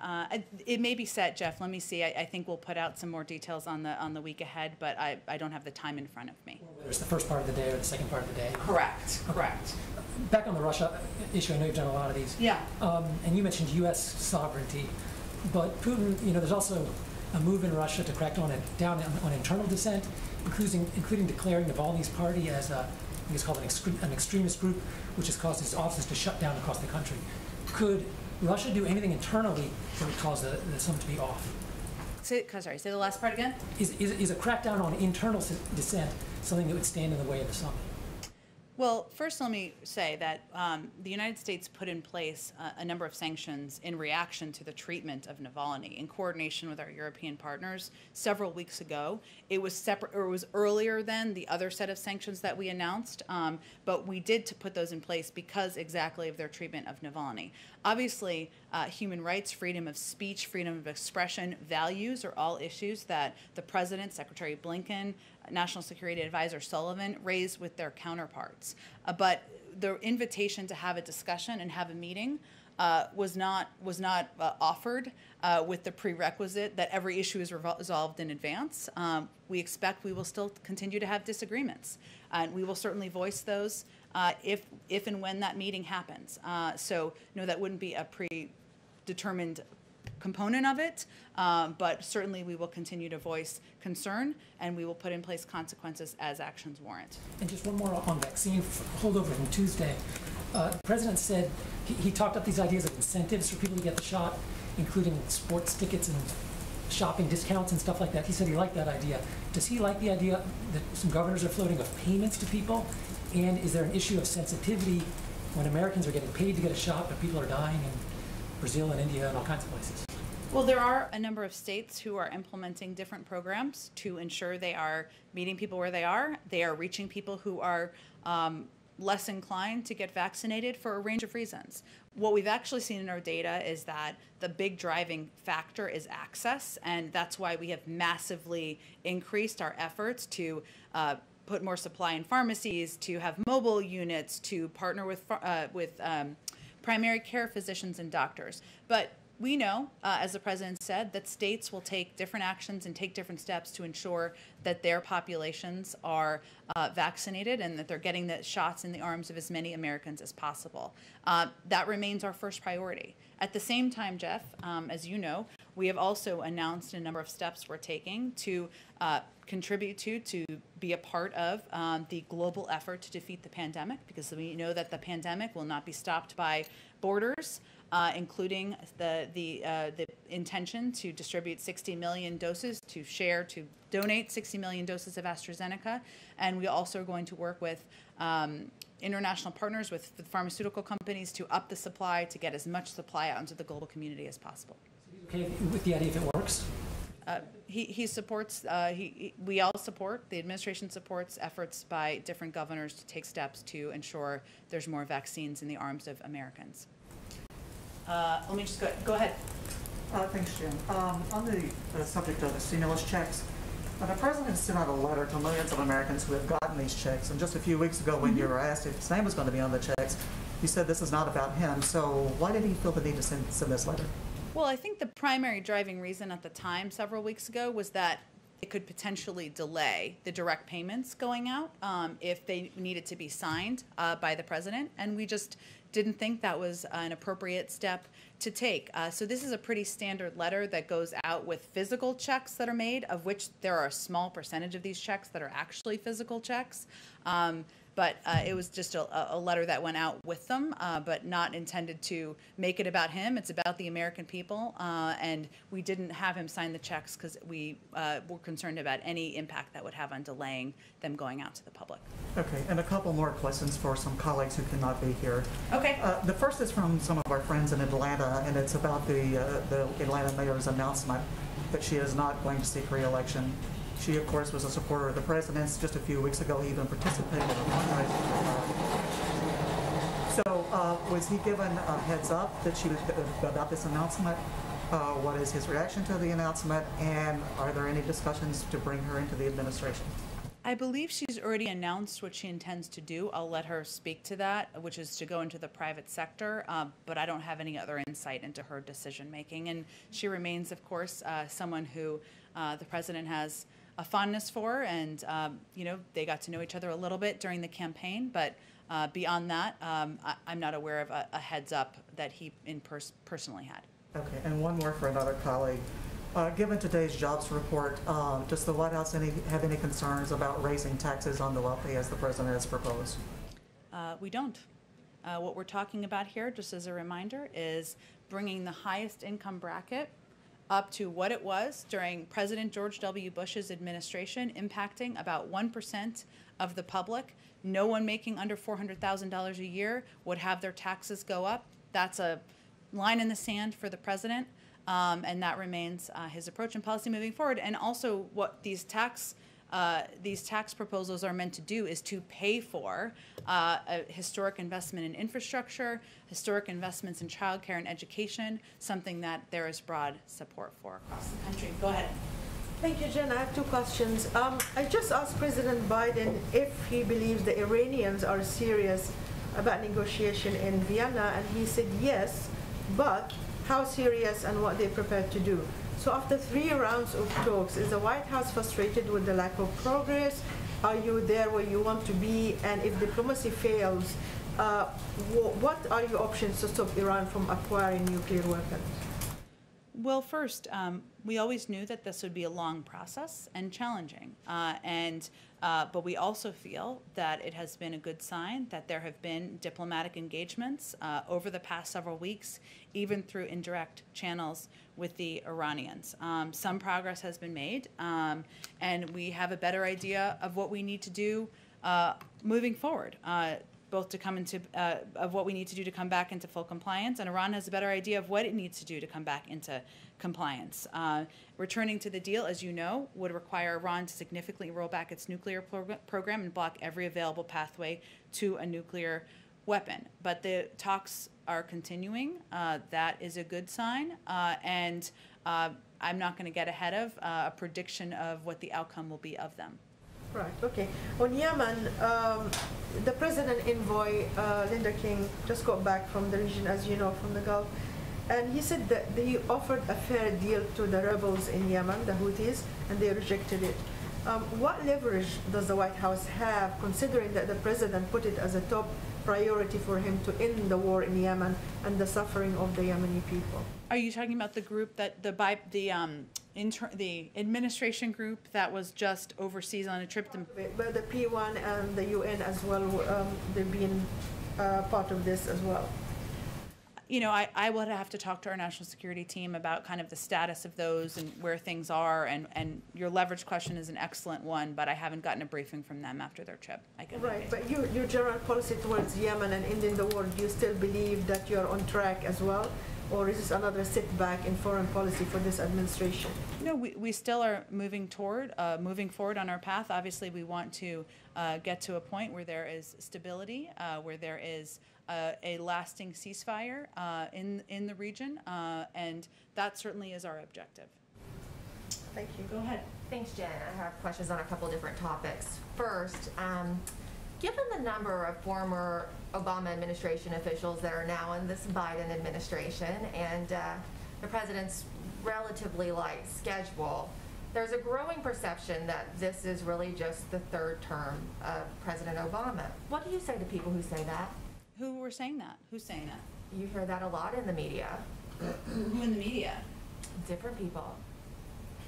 It may be set, Jeff. Let me see. I think we'll put out some more details on the week ahead, but I don't have the time in front of me. Whether it's the first part of the day or the second part of the day. Correct. Correct. Back on the Russia issue, I know you've done a lot of these. Yeah. And you mentioned U.S. sovereignty, but Putin, there's also a move in Russia to crack down on internal dissent, including declaring Navalny's party as I think it's called an extremist group, which has caused its offices to shut down across the country. Could Russia do anything internally that would cause the summit to be off? Say the last part again? Is a crackdown on internal dissent something that would stand in the way of the summit? Well, first let me say that the United States put in place a number of sanctions in reaction to the treatment of Navalny in coordination with our European partners several weeks ago. It was separate, or it was earlier than the other set of sanctions that we announced, but we did to put those in place because exactly of their treatment of Navalny. Obviously, human rights, freedom of speech, freedom of expression, values are all issues that the President, Secretary Blinken, National Security Advisor Sullivan raised with their counterparts. But the invitation to have a discussion and have a meeting was not offered with the prerequisite that every issue is resolved in advance. We expect we will still continue to have disagreements, and we will certainly voice those if and when that meeting happens. So no, that wouldn't be a predetermined component of it, but certainly we will continue to voice concern, and we will put in place consequences as actions warrant. And just one more on vaccine holdover from Tuesday. The president said he talked up these ideas of incentives for people to get the shot, including sports tickets and shopping discounts and stuff like that. He said he liked that idea. Does he like the idea that some governors are floating of payments to people? And is there an issue of sensitivity when Americans are getting paid to get a shot, but people are dying in Brazil and India and all kinds of places? Well, there are a number of states who are implementing different programs to ensure they are meeting people where they are. They are reaching people who are less inclined to get vaccinated for a range of reasons. What we've actually seen in our data is that the big driving factor is access, and that's why we have massively increased our efforts to put more supply in pharmacies, to have mobile units, to partner with primary care physicians and doctors. But we know, as the president said, that states will take different actions and take different steps to ensure that their populations are vaccinated and that they're getting the shots in the arms of as many Americans as possible. That remains our first priority. At the same time, Jeff, as you know, we have also announced a number of steps we're taking to contribute to be a part of the global effort to defeat the pandemic, because we know that the pandemic will not be stopped by borders, including the intention to distribute 60 million doses, to donate 60 million doses of AstraZeneca. And we also are going to work with international partners, with pharmaceutical companies, to up the supply, to get as much supply out into the global community as possible. Okay, with the idea if it works? He supports, we all support, the administration supports efforts by different governors to take steps to ensure there's more vaccines in the arms of Americans. Let me just go ahead. Thanks, Jen. On the subject of the stimulus checks, the president sent out a letter to millions of Americans who have gotten these checks. And just a few weeks ago, when you were asked if his name was going to be on the checks, he said this is not about him. So why did he feel the need to send this letter? Well, I think the primary driving reason at the time several weeks ago was that it could potentially delay the direct payments going out if they needed to be signed by the president, and we just didn't think that was an appropriate step to take. So this is a pretty standard letter that goes out with physical checks that are made, of which there are a small percentage of these checks that are actually physical checks. But it was just a letter that went out with them, but not intended to make it about him. It's about the American people, and we didn't have him sign the checks because we were concerned about any impact that would have on delaying them going out to the public. Okay, and a couple more questions for some colleagues who cannot be here. Okay. The first is from some of our friends in Atlanta, and it's about the Atlanta mayor's announcement that she is not going to seek re-election. She, of course, was a supporter of the president's. Just a few weeks ago, he even participated in a fundraiser for her. So was he given a heads up that she was about this announcement? What is his reaction to the announcement? And are there any discussions to bring her into the administration? I believe she's already announced what she intends to do. I'll let her speak to that, which is to go into the private sector, but I don't have any other insight into her decision making. And she remains, of course, someone who the president has a fondness for, and you know, they got to know each other a little bit during the campaign, but beyond that, I'm not aware of a heads up that he personally had. Okay, and one more for another colleague. Given today's jobs report, does the White House have any concerns about raising taxes on the wealthy as the president has proposed? We don't. What we're talking about here, just as a reminder, is bringing the highest income bracket up to what it was during President George W. Bush's administration, impacting about 1% of the public. No one making under $400,000 a year would have their taxes go up. That's a line in the sand for the president, and that remains his approach and policy moving forward. And also what these tax proposals are meant to do is to pay for a historic investment in infrastructure, historic investments in childcare and education, something that there is broad support for across the country. Go ahead. Thank you, Jen. I have two questions. I just asked President Biden if he believes the Iranians are serious about negotiation in Vienna, and he said yes, but how serious and what they're prepared to do. So after 3 rounds of talks, is the White House frustrated with the lack of progress? Are you there where you want to be? And if diplomacy fails, what are your options to stop Iran from acquiring nuclear weapons? Well, first, we always knew that this would be a long process and challenging. But we also feel that it has been a good sign that there have been diplomatic engagements over the past several weeks, even through indirect channels with the Iranians. Some progress has been made, and we have a better idea of what we need to do moving forward. Both to come into, of what we need to do to come back into full compliance, and Iran has a better idea of what it needs to do to come back into compliance. Returning to the deal, as you know, would require Iran to significantly roll back its nuclear program and block every available pathway to a nuclear weapon. But the talks are continuing. That is a good sign, and I'm not going to get ahead of a prediction of what the outcome will be of them. Right, okay. On Yemen, the president envoy, Linda King, just got back from the region, as you know, from the Gulf, and he said that he offered a fair deal to the rebels in Yemen, the Houthis, and they rejected it. What leverage does the White House have, considering that the president put it as a top priority for him to end the war in Yemen and the suffering of the Yemeni people? Are you talking about the group that the administration group that was just overseas on a trip to? But the P1 and the UN as well, they've been part of this as well. You know, I would have to talk to our national security team about kind of the status of those and where things are. And your leverage question is an excellent one, but I haven't gotten a briefing from them after their trip. Right, but your general policy towards Yemen and ending the war, do you still believe that you're on track as well? Or is this another setback in foreign policy for this administration? No, we still are moving forward on our path. Obviously, we want to get to a point where there is stability, where there is a lasting ceasefire in the region, and that certainly is our objective. Thank you. Go ahead. Thanks, Jen. I have questions on a couple different topics. First, Given the number of former Obama administration officials that are now in this Biden administration and the president's relatively light schedule, there's a growing perception that this is really just the third term of President Obama. What do you say to people who say that? Who were saying that? Who's saying that? You hear that a lot in the media. Who in the media? Different people.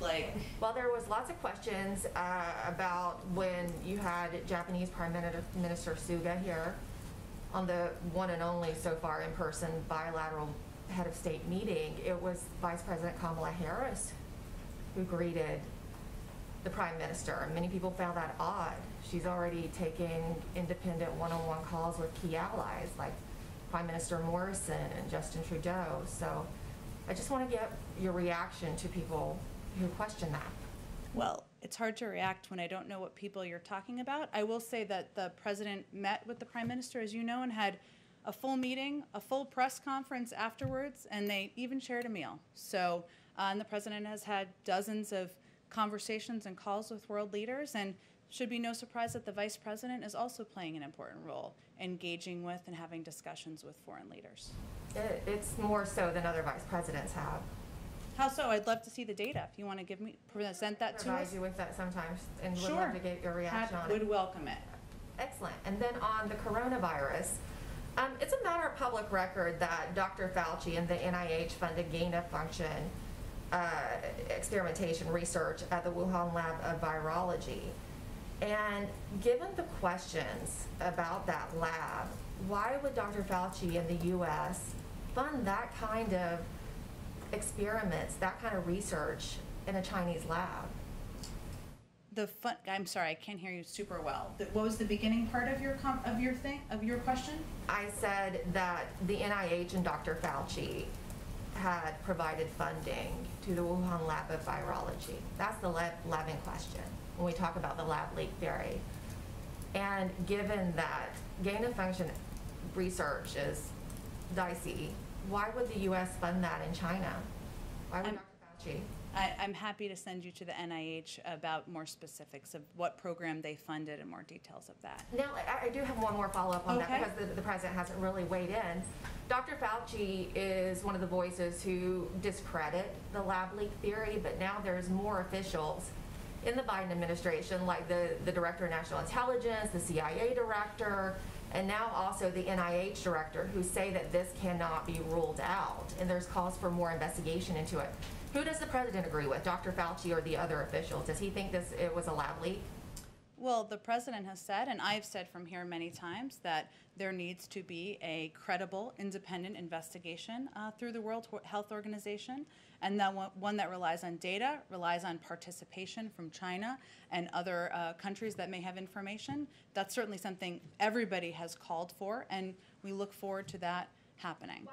Like? Well, there was lots of questions about when you had Japanese Prime Minister Suga here on the one and only so far in-person bilateral head of state meeting. It was Vice President Kamala Harris who greeted the Prime Minister. Many people found that odd. She's already taking independent one-on-one calls with key allies like Prime Minister Morrison and Justin Trudeau. So I just want to get your reaction to people who question that. Well, it's hard to react when I don't know what people you're talking about. I will say that the president met with the prime minister, as you know, and had a full meeting, a full press conference afterwards, and they even shared a meal. So, and the president has had dozens of conversations and calls with world leaders, and should be no surprise that the vice president is also playing an important role, engaging with and having discussions with foreign leaders. It's more so than other vice presidents have. How so? I'd love to see the data. If you want to present that to us. Provide you with that sometimes, and would Sure. love to get your reaction on it. Would welcome it. Excellent. And then on the coronavirus, it's a matter of public record that Dr. Fauci and the NIH funded gain-of-function experimentation research at the Wuhan lab of virology. And given the questions about that lab, why would Dr. Fauci in the U.S. fund that kind of experiments, that kind of research in a Chinese lab? I'm sorry, I can't hear you super well. What was the beginning part of your question? I said that the NIH and Dr. Fauci had provided funding to the Wuhan lab of virology. That's the lab in question when we talk about the lab leak theory. And given that gain-of-function research is dicey, why would the U.S. fund that in China? Why would Dr. Fauci? I'm happy to send you to the NIH about more specifics of what program they funded and more details of that. Now, I do have one more follow-up on Okay. that because the president hasn't really weighed in. Dr. Fauci is one of the voices who discredit the lab leak theory, but now there's more officials in the Biden administration, like the Director of National Intelligence, the CIA Director, and now also the NIH Director, who say that this cannot be ruled out, and there's calls for more investigation into it. Who does the president agree with, Dr. Fauci or the other officials? Does he think it was a lab leak? Well, the president has said, and I've said from here many times, that there needs to be a credible, independent investigation through the World Health Organization, and that one that relies on data, relies on participation from China and other countries that may have information. That's certainly something everybody has called for, and we look forward to that happening.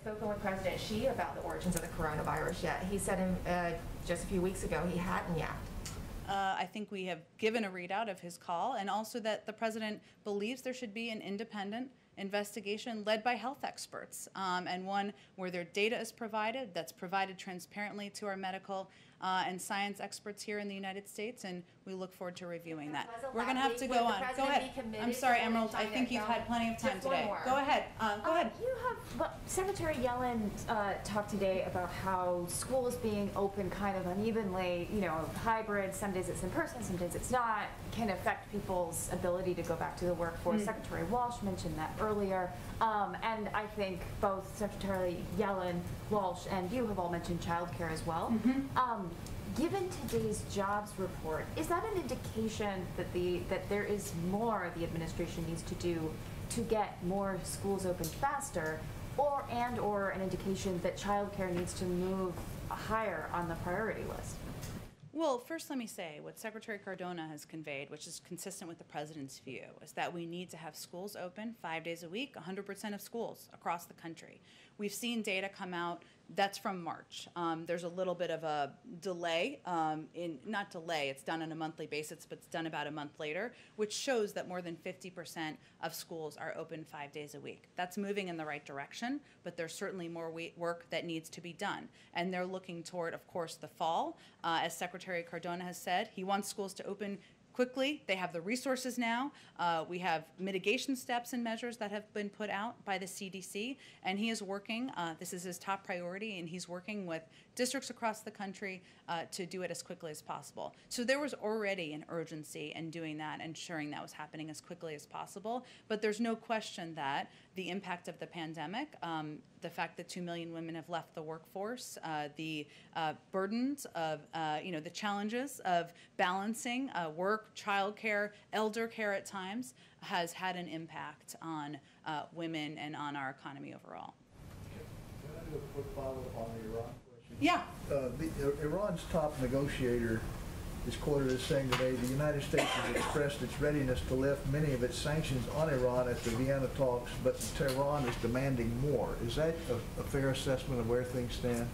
Spoken with President Xi about the origins of the coronavirus yet. He said just a few weeks ago he hadn't yet. I think we have given a readout of his call, and also that the president believes there should be an independent investigation led by health experts, and one where their data is provided, that's provided transparently to our medical and science experts here in the United States, and we look forward to reviewing that. We're going to have to go on. Go ahead. I'm sorry, Emerald. I think you've had plenty of time today. Go ahead. Go ahead. Secretary Yellen talked today about how schools being open kind of unevenly, hybrid, some days it's in person, some days it's not, can affect people's ability to go back to the workforce. Secretary Walsh mentioned that earlier. And I think both Secretary Yellen, Walsh, and you have all mentioned childcare as well. Given today's jobs report, is that an indication that there is more the administration needs to do to get more schools open faster, or an indication that childcare needs to move higher on the priority list? Well, first let me say what Secretary Cardona has conveyed, which is consistent with the president's view, is that we need to have schools open 5 days a week, 100% of schools across the country. We've seen data come out, that's from March. There's a little bit of a delay, not delay, it's done on a monthly basis, but it's done about a month later, which shows that more than 50% of schools are open 5 days a week. That's moving in the right direction, but there's certainly more work that needs to be done. And they're looking toward, of course, the fall. As Secretary Cardona has said, he wants schools to open quickly. They have the resources now. We have mitigation steps and measures that have been put out by the CDC, and he is working, this is his top priority, and he's working with districts across the country to do it as quickly as possible. So there was already an urgency in doing that, ensuring that was happening as quickly as possible, but there's no question that the impact of the pandemic, the fact that 2 million women have left the workforce, the burdens of, the challenges of balancing work, childcare, elder care at times, has had an impact on women and on our economy overall. Can I do a quick follow-up on the Iran question? Yeah. Iran's top negotiator is quoted as saying today the United States has expressed its readiness to lift many of its sanctions on Iran at the Vienna talks, but Tehran is demanding more. Is that a fair assessment of where things stand?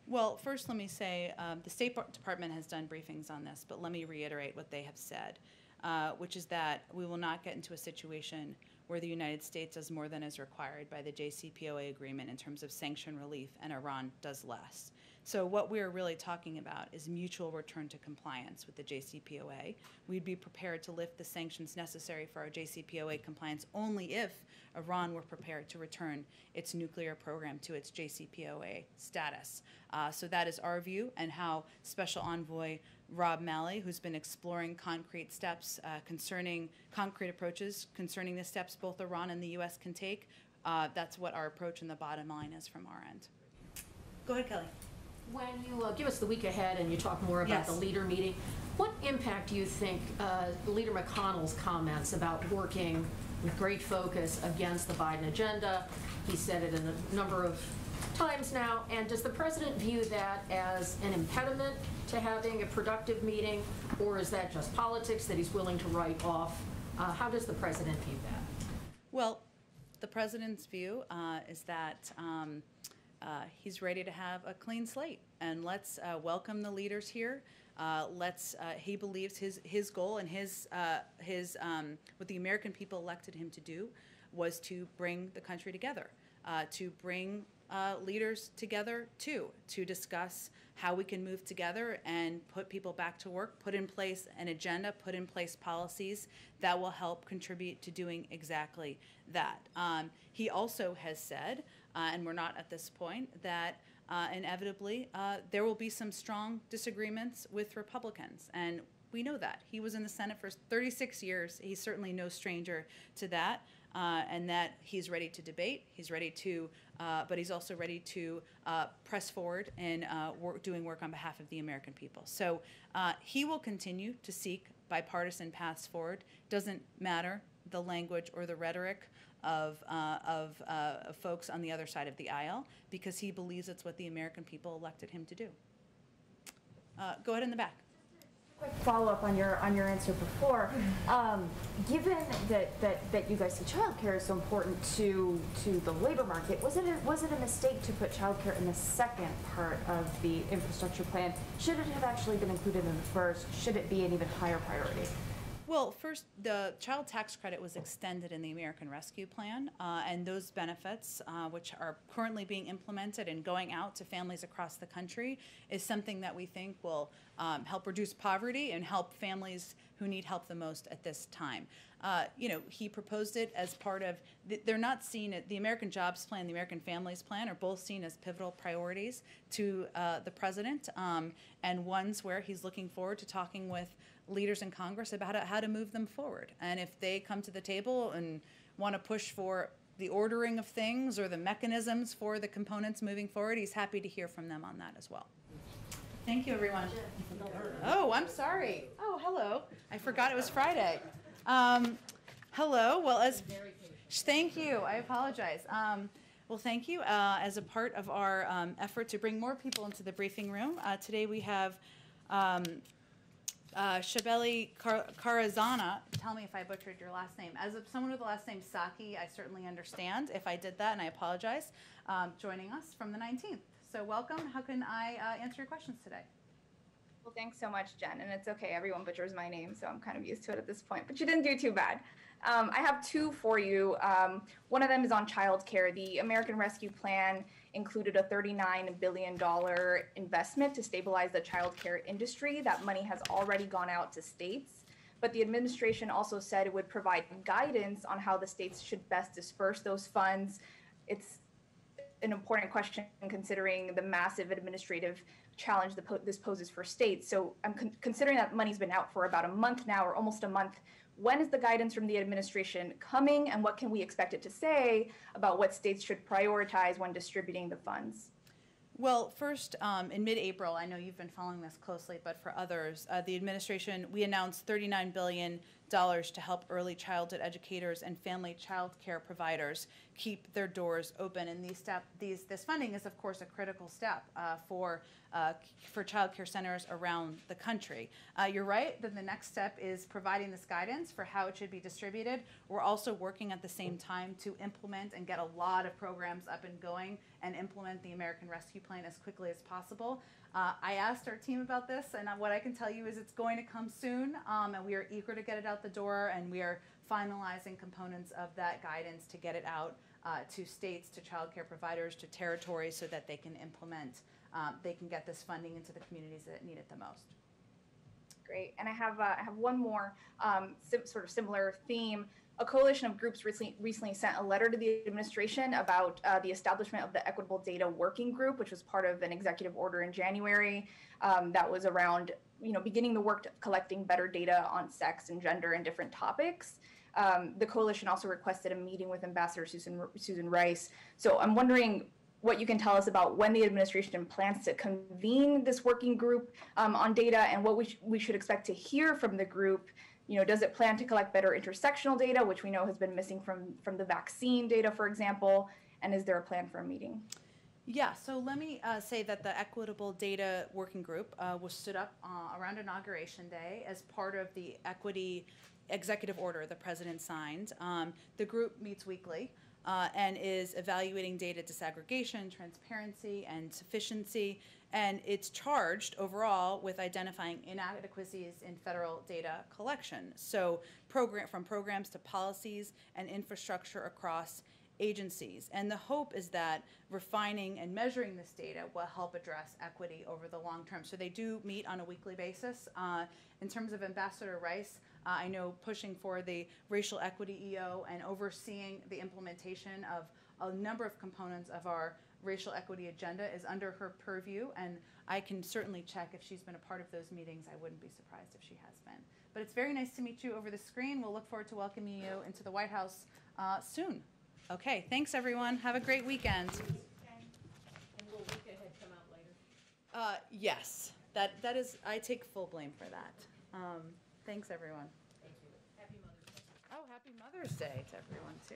Well, first let me say the State Department has done briefings on this, but let me reiterate what they have said, which is that we will not get into a situation where the United States does more than is required by the JCPOA agreement in terms of sanction relief and Iran does less. So what we're really talking about is mutual return to compliance with the JCPOA. We'd be prepared to lift the sanctions necessary for our JCPOA compliance only if Iran were prepared to return its nuclear program to its JCPOA status. So that is our view, and how Special Envoy Rob Malley, who's been exploring concrete steps concrete approaches concerning the steps both Iran and the U.S. can take, that's what our approach and the bottom line is from our end. Go ahead, Kelly. When you give us the week ahead and you talk more about the leader meeting, what impact do you think Leader McConnell's comments about working with great focus against the Biden agenda? He said it in a number of times now, and does the president view that as an impediment to having a productive meeting, or is that just politics that he's willing to write off? How does the president view that? Well, the president's view is that he's ready to have a clean slate, and let's welcome the leaders here. He believes his goal and what the American people elected him to do was to bring the country together, to bring leaders together too, to discuss how we can move together and put people back to work, put in place an agenda, put in place policies that will help contribute to doing exactly that. He also has said, and we're not at this point, that inevitably there will be some strong disagreements with Republicans, and we know that. He was in the Senate for 36 years. He's certainly no stranger to that, and that he's ready to debate. He's ready to, but he's also ready to press forward and doing work on behalf of the American people. So he will continue to seek bipartisan paths forward. Doesn't matter the language or the rhetoric of folks on the other side of the aisle, because he believes it's what the American people elected him to do. Go ahead in the back. Quick follow-up on your answer before. Given that you guys see childcare is so important to the labor market, was it a mistake to put childcare in the second part of the infrastructure plan? Should it have actually been included in the first? Should it be an even higher priority? Well, first, the child tax credit was extended in the American Rescue Plan, and those benefits, which are currently being implemented and going out to families across the country, is something that we think will help reduce poverty and help families who need help the most at this time. He proposed it as part of, they're not seen, the American Jobs Plan, the American Families Plan are both seen as pivotal priorities to the president, and ones where he's looking forward to talking with leaders in Congress about how to move them forward. And if they come to the table and want to push for the ordering of things or the mechanisms for the components moving forward, he's happy to hear from them on that as well. Thank you, everyone. Oh, I'm sorry. Oh, hello. I forgot it was Friday. Hello. Well, thank you. I apologize. Well, thank you. As a part of our effort to bring more people into the briefing room, today we have Shabeli Karazana, tell me if I butchered your last name. As someone with the last name Psaki, I certainly understand if I did that, and I apologize, joining us from the 19th. So welcome. How can I answer your questions today? Well, thanks so much, Jen. And it's okay, everyone butchers my name, so I'm kind of used to it at this point. But you didn't do too bad. I have two for you. One of them is on childcare. The American Rescue Plan included a $39 billion investment to stabilize the childcare industry. That money has already gone out to states. but the administration also said it would provide guidance on how the states should best disperse those funds. It's an important question considering the massive administrative challenge this poses for states. So I'm considering that money's been out for about a month now, or almost a month. When is the guidance from the administration coming, and what can we expect it to say about what states should prioritize when distributing the funds? Well, first, in mid-April, I know you've been following this closely, but for others, the administration, we announced $39 billion to help early childhood educators and family child care providers keep their doors open. And this funding is, of course, a critical step for child care centers around the country. You're right that the next step is providing this guidance for how it should be distributed. We're also working at the same time to implement and get a lot of programs up and going and implement the American Rescue Plan as quickly as possible. I asked our team about this, and what I can tell you is it's going to come soon, and we are eager to get it out the door, and we are finalizing components of that guidance to get it out to states, to child care providers, to territories, so that they can implement, they can get this funding into the communities that need it the most. Great, and I have one more sort of similar theme. A coalition of groups recently sent a letter to the administration about the establishment of the Equitable Data Working Group, which was part of an executive order in January that was around, beginning the work of collecting better data on sex and gender and different topics. The coalition also requested a meeting with Ambassador Susan Rice. So I'm wondering what you can tell us about when the administration plans to convene this working group on data, and what we should expect to hear from the group. Does it plan to collect better intersectional data, which we know has been missing from the vaccine data, for example? And is there a plan for a meeting? Yeah, so let me say that the Equitable Data Working Group was stood up around Inauguration Day as part of the equity executive order the president signed. The group meets weekly and is evaluating data disaggregation, transparency, and sufficiency, and it's charged overall with identifying inadequacies in federal data collection. So from programs to policies and infrastructure across agencies. And the hope is that refining and measuring this data will help address equity over the long term. So they do meet on a weekly basis. In terms of Ambassador Rice, I know pushing for the racial equity EO and overseeing the implementation of a number of components of our racial equity agenda is under her purview, and I can certainly check if she's been a part of those meetings. I wouldn't be surprised if she has been. But it's very nice to meet you over the screen. We'll look forward to welcoming you into the White House soon. Okay, thanks everyone. Have a great weekend. And will Week Ahead come out later? Yes, that is, I take full blame for that. Thanks everyone. Thank you. Happy Mother's Day. Oh, happy Mother's Day to everyone too.